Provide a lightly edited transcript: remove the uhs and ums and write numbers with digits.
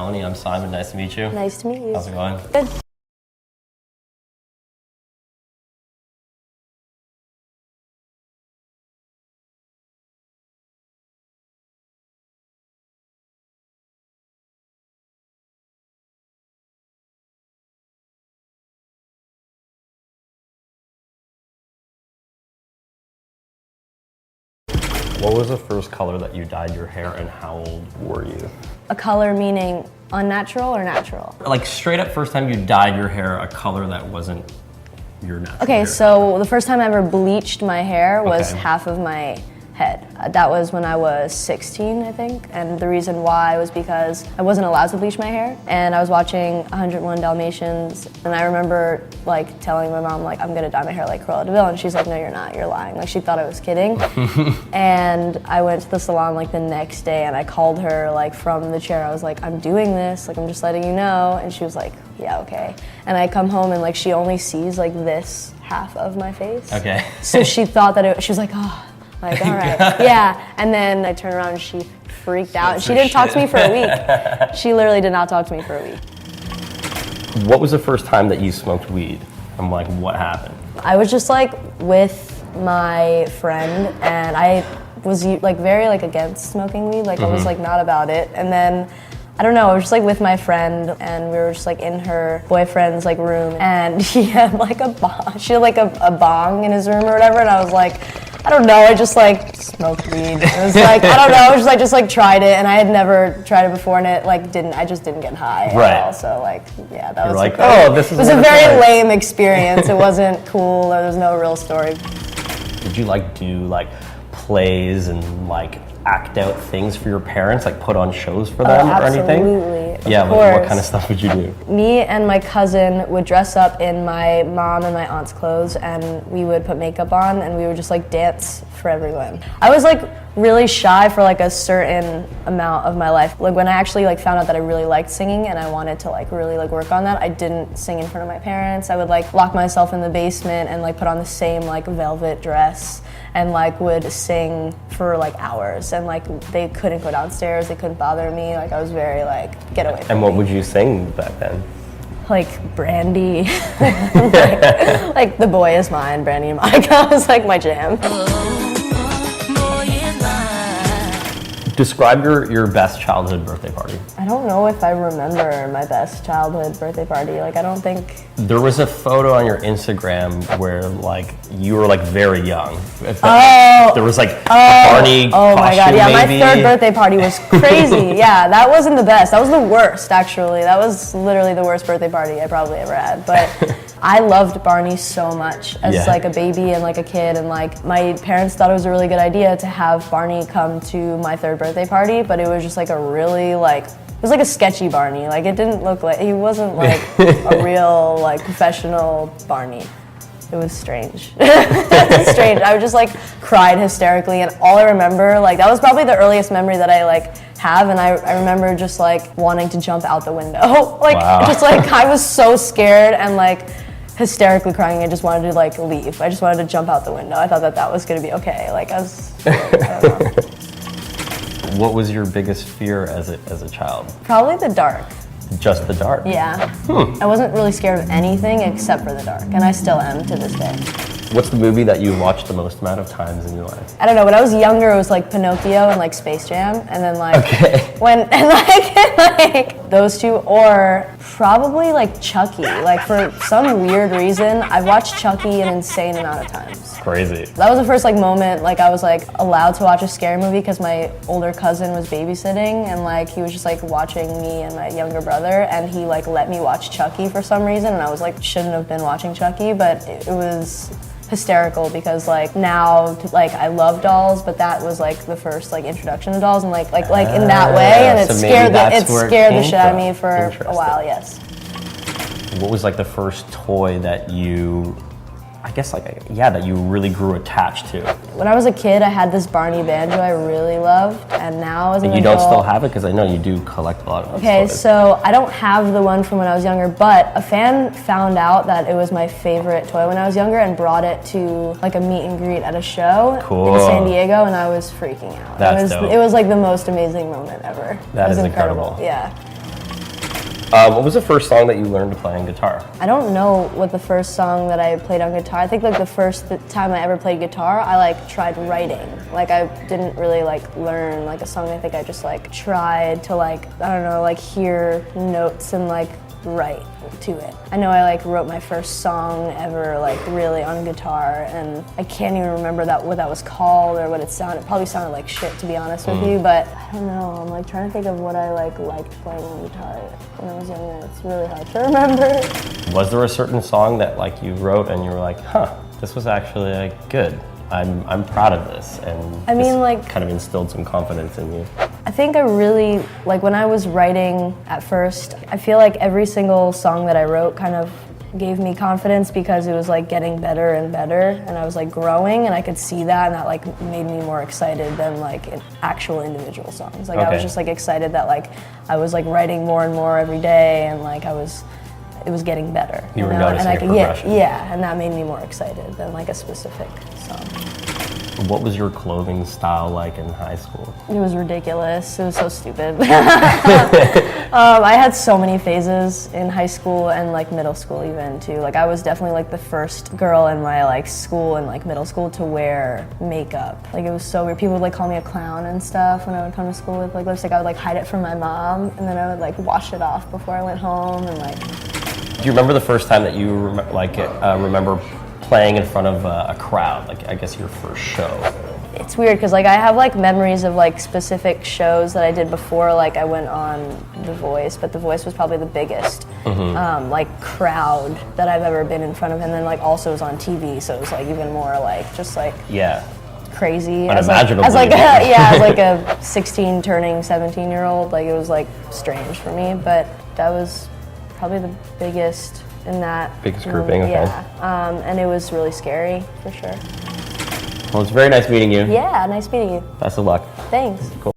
Melanie. I'm Simon. Nice to meet you. Nice to meet you. How's it going? Good. What was the first color that you dyed your hair and how old were you? A color meaning unnatural or natural? Like straight up first time you dyed your hair a color that wasn't your natural Okay, hair. so the first time I ever bleached my hair was Okay. half of my head. That was when I was 16, I think. And the reason why was because I wasn't allowed to bleach my hair. And I was watching 101 Dalmatians. And I remember like telling my mom, like, I'm gonna dye my hair like Cruella de Vil. And she's like, no, you're not, you're lying. Like she thought I was kidding. And I went to the salon like the next day and I called her like from the chair. I was like, I'm doing this, like I'm just letting you know. And she was like, yeah, okay. And I come home and like she only sees like this half of my face. Okay. So she thought that she was like, oh, like, all right, yeah. And then I turned around and she freaked out. And she didn't talk to me for a week. She literally did not talk to me for a week. What was the first time that you smoked weed? I'm like, what happened? I was just like with my friend and I was like very like against smoking weed. Like I was like not about it. And then I don't know, I was just like with my friend and we were just like in her boyfriend's like room and he had like a bong, she had like a bong in his room or whatever and I was like, I don't know, I just like smoked weed. It was like, I don't know, I just like tried it and I had never tried it before and it like I just didn't get high at all. So like, yeah, that was like, like, oh, this is it was a very lame experience. It wasn't cool, there was no real story. Did you like do like plays and like act out things for your parents, like put on shows for them or anything? Absolutely. Yeah, what kind of stuff would you do? Me and my cousin would dress up in my mom and my aunt's clothes and we would put makeup on and we would just like dance for everyone. I was like really shy for like a certain amount of my life. Like when I actually like found out that I really liked singing and I wanted to like really like work on that, I didn't sing in front of my parents. I would like lock myself in the basement and like put on the same like velvet dress and like would sing for like hours and like they couldn't go downstairs, they couldn't bother me. Like I was very like, get away from me. And what would you sing back then? Like Brandy, like The Boy Is Mine, Brandy and Monica was like my jam. Describe your best childhood birthday party. I don't know if I remember my best childhood birthday party. Like I don't think. There was a photo on your Instagram where like you were like very young. There was like a Barney Oh my god, yeah, maybe. my third birthday party was crazy. Yeah, that wasn't the best. That was the worst actually. That was literally the worst birthday party I probably ever had. But I loved Barney so much as like a baby and like a kid and like my parents thought it was a really good idea to have Barney come to my third birthday party, but it was just like a really like, it was like a sketchy Barney. Like it didn't look like, he wasn't like a real like professional Barney. It was strange. It was strange. I just like cried hysterically and all I remember, like that was probably the earliest memory that I like have and I remember just like wanting to jump out the window. Like just like I was so scared and like hysterically crying. I just wanted to like leave. I just wanted to jump out the window. I thought that was gonna be okay. Like I don't know. What was your biggest fear as a child? Probably the dark. Just the dark? Yeah. I wasn't really scared of anything except for the dark, and I still am to this day. What's the movie that you watched the most amount of times in your life? I don't know, when I was younger it was like Pinocchio and like Space Jam, and then like like those two, or probably like Chucky. Like for some weird reason, I've watched Chucky an insane amount of times. Crazy. That was the first like moment like I was like allowed to watch a scary movie because my older cousin was babysitting and like he was just like watching me and my younger brother and he like let me watch Chucky for some reason and I was like shouldn't have been watching Chucky, but it was hysterical because like now like I love dolls, but that was like the first like introduction to dolls and like in that way, and it so scared the shit out of me for Interesting. a while. Yes. What was like the first toy that you, I guess like, yeah, that you really grew attached to? When I was a kid, I had this Barney banjo I really loved, and now as an And you adult, don't still have it? Because I know you do collect a lot of those okay, toys. so I don't have the one from when I was younger, but a fan found out that it was my favorite toy when I was younger and brought it to like a meet and greet at a show Cool. in San Diego, and I was freaking out. That's dope. It was like the most amazing moment ever. That it was is incredible. Yeah. What was the first song that you learned to play on guitar? I don't know what the first song that I played on guitar. I think like the first time I ever played guitar, I like tried writing. Like I didn't really like learn like a song. I think I just like tried to like, I don't know, like hear notes and like write to it. I know I like wrote my first song ever like really on guitar, and I can't even remember what that was called or what it sounded. It probably sounded like shit, to be honest with you, but I don't know. I'm like trying to think of what I like liked playing on guitar when I was younger. It's really hard to remember. Was there a certain song that like you wrote and you were like, huh, this was actually like good. I'm proud of this, and I mean, like, kind of instilled some confidence in you. I think I really, like when I was writing at first, I feel like every single song that I wrote kind of gave me confidence because it was like getting better and better, and I was like growing, and I could see that, and that like made me more excited than like actual individual songs. Like I was just like excited that like I was like writing more and more every day, and like it was getting better. You were noticing a progression. Yeah, and that made me more excited than like a specific song. What was your clothing style like in high school? It was ridiculous. It was so stupid. I had so many phases in high school and like middle school even too. Like I was definitely like the first girl in my like school and like middle school to wear makeup. Like it was so weird. People would like call me a clown and stuff when I would come to school with like lipstick. I would like hide it from my mom, and then I would like wash it off before I went home, and like. Do you remember the first time that you remember playing in front of a crowd, like I guess your first show? It's weird because like I have like memories of like specific shows that I did before, like I went on The Voice, but The Voice was probably the biggest like crowd that I've ever been in front of, and then like also it was on TV, so it was like even more like just like crazy unimaginable. As like a 16 turning 17-year-old, like it was like strange for me, but that was probably the biggest in that. Biggest grouping, okay. Yeah, and it was really scary, for sure. Well, it's very nice meeting you. Yeah, nice meeting you. Best of luck. Thanks. Cool.